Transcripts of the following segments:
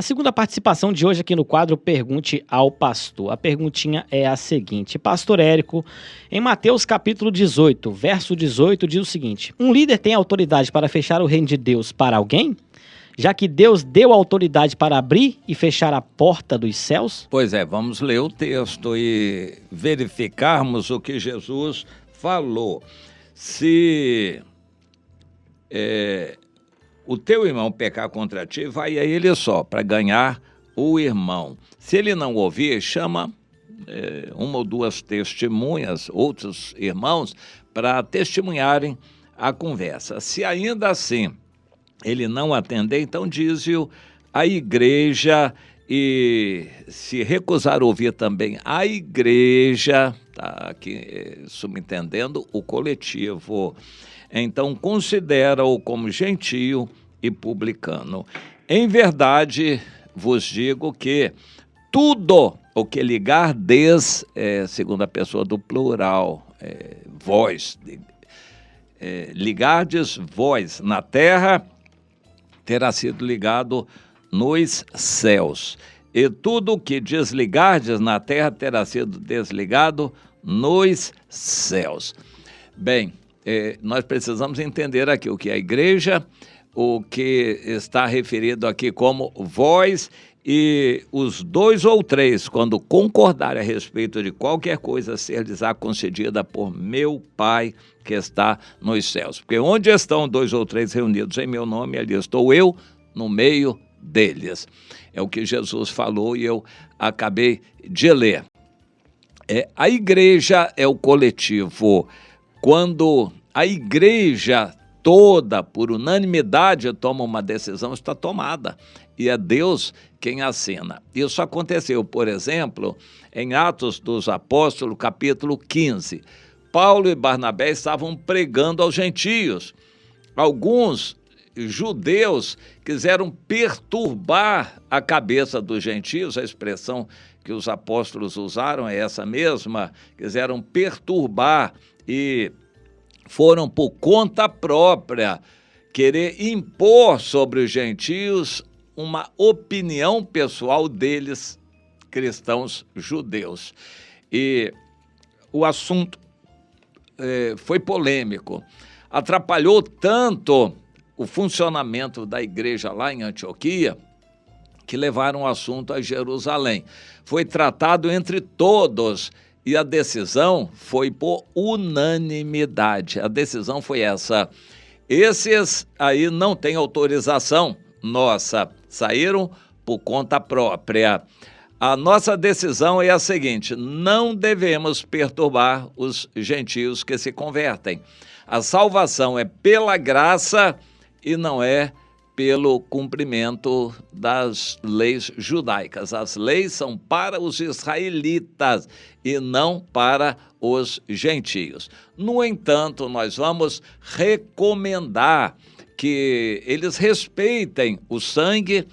segunda participação de hoje aqui no quadro Pergunte ao Pastor. A perguntinha é a seguinte: Pastor Érico, em Mateus capítulo 18, verso 18, diz o seguinte: um líder tem autoridade para fechar o reino de Deus para alguém? Já que Deus deu autoridade para abrir e fechar a porta dos céus? Pois é, vamos ler o texto e verificarmos o que Jesus falou. Se o teu irmão pecar contra ti, vai a ele só, para ganhar o irmão. Se ele não ouvir, chama uma ou duas testemunhas, outros irmãos, para testemunharem a conversa. Se ainda assim ele não atender, então diz-o a igreja, e se recusar ouvir também a igreja, tá aqui subentendendo o coletivo, então considera-o como gentio e publicano. Em verdade, vos digo que tudo o que ligardes, segunda pessoa do plural, vós, ligardes vós na terra, terá sido ligado nos céus. E tudo o que desligardes na terra terá sido desligado nos céus. Bem, nós precisamos entender aqui o que é a igreja, o que está referido aqui como vós, e os dois ou três, quando concordarem a respeito de qualquer coisa, ser-lhes-á concedida por meu Pai que está nos céus. Porque onde estão dois ou três reunidos em meu nome, ali estou eu no meio deles. É o que Jesus falou e eu acabei de ler. A igreja é o coletivo. Quando a igreja toda, por unanimidade, toma uma decisão, está tomada. E é Deus quem assina. Isso aconteceu, por exemplo, em Atos dos Apóstolos, capítulo 15. Paulo e Barnabé estavam pregando aos gentios. Alguns judeus quiseram perturbar a cabeça dos gentios, a expressão que os apóstolos usaram é essa mesma, quiseram perturbar e foram por conta própria querer impor sobre os gentios uma opinião pessoal deles, cristãos judeus. E o assunto foi polêmico, atrapalhou tanto o funcionamento da igreja lá em Antioquia, que levaram o assunto a Jerusalém. Foi tratado entre todos e a decisão foi por unanimidade. A decisão foi essa: esses aí não têm autorização nossa, saíram por conta própria. A nossa decisão é a seguinte: não devemos perturbar os gentios que se convertem. A salvação é pela graça e não é pelo cumprimento das leis judaicas. As leis são para os israelitas e não para os gentios. No entanto, nós vamos recomendar que eles respeitem o sangue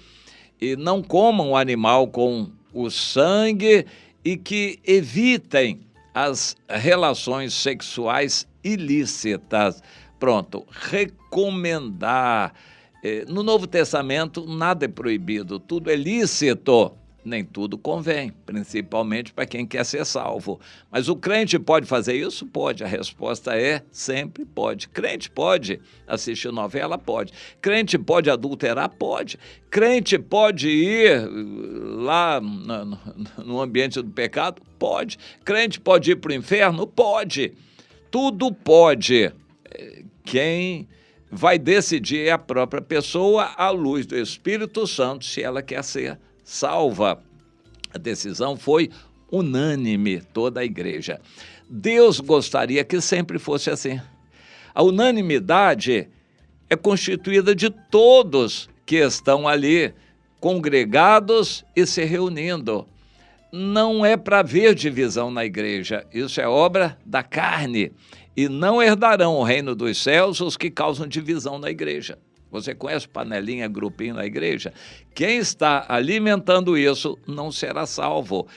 e não comam o animal com o sangue e que evitem as relações sexuais ilícitas. Pronto, recomendar. No Novo Testamento, nada é proibido, tudo é lícito, nem tudo convém, principalmente para quem quer ser salvo. Mas o crente pode fazer isso? Pode, a resposta é sempre pode. Crente pode assistir novela? Pode. Crente pode adulterar? Pode. Crente pode ir lá no ambiente do pecado? Pode. Crente pode ir para o inferno? Pode. Tudo pode. Quem vai decidir é a própria pessoa, à luz do Espírito Santo, se ela quer ser salva. A decisão foi unânime, toda a igreja. Deus gostaria que sempre fosse assim. A unanimidade é constituída de todos que estão ali, congregados e se reunindo. Não é para haver divisão na igreja, isso é obra da carne. E não herdarão o reino dos céus os que causam divisão na igreja. Você conhece panelinha, grupinho na igreja? Quem está alimentando isso não será salvo.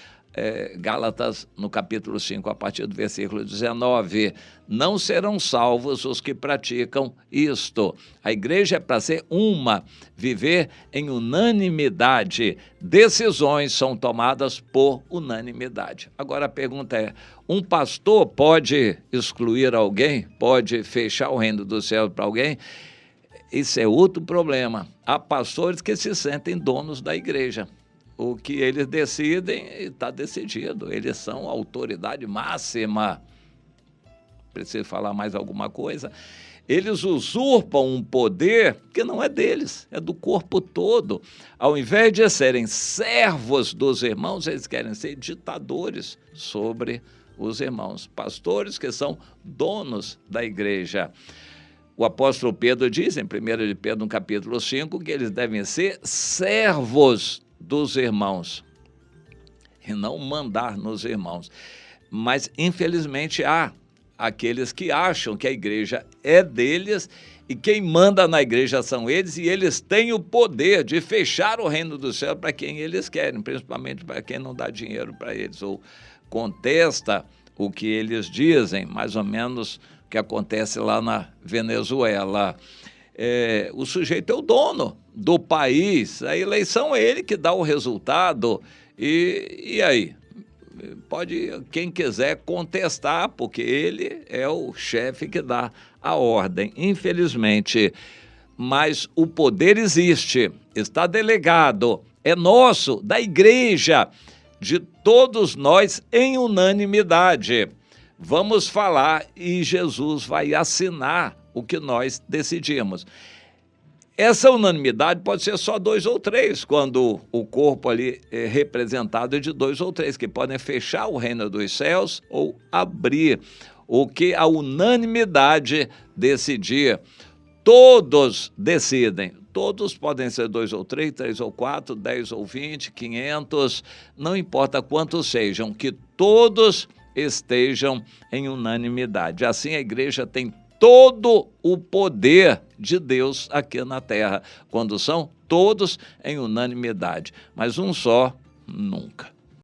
Gálatas, no capítulo 5, a partir do versículo 19. Não serão salvos os que praticam isto. A igreja é para ser uma, viver em unanimidade. Decisões são tomadas por unanimidade. Agora a pergunta é, um pastor pode excluir alguém? Pode fechar o reino do céu para alguém? Isso é outro problema. Há pastores que se sentem donos da igreja. O que eles decidem está decidido. Eles são a autoridade máxima. Preciso falar mais alguma coisa? Eles usurpam um poder que não é deles, é do corpo todo. Ao invés de serem servos dos irmãos, eles querem ser ditadores sobre os irmãos. Pastores que são donos da igreja. O apóstolo Pedro diz, em 1 de Pedro, no capítulo 5, que eles devem ser servos dos irmãos e não mandar nos irmãos. Mas, infelizmente, há aqueles que acham que a igreja é deles e quem manda na igreja são eles, e eles têm o poder de fechar o reino do céu para quem eles querem, principalmente para quem não dá dinheiro para eles ou contesta o que eles dizem, mais ou menos o que acontece lá na Venezuela. O sujeito é o dono do país, a eleição é ele que dá o resultado, e aí? Pode, quem quiser, contestar, porque ele é o chefe que dá a ordem, infelizmente. Mas o poder existe, está delegado, é nosso, da igreja, de todos nós em unanimidade. Vamos falar e Jesus vai assinar o que nós decidimos. Essa unanimidade pode ser só 2 ou 3, quando o corpo ali é representado de 2 ou 3, que podem fechar o reino dos céus ou abrir. O que a unanimidade decidir, todos decidem. Todos podem ser 2 ou 3, 3 ou 4, 10 ou 20, 500, não importa quantos sejam, que todos estejam em unanimidade. Assim a igreja tem todo o poder de Deus aqui na terra, quando são todos em unanimidade, mas um só, nunca.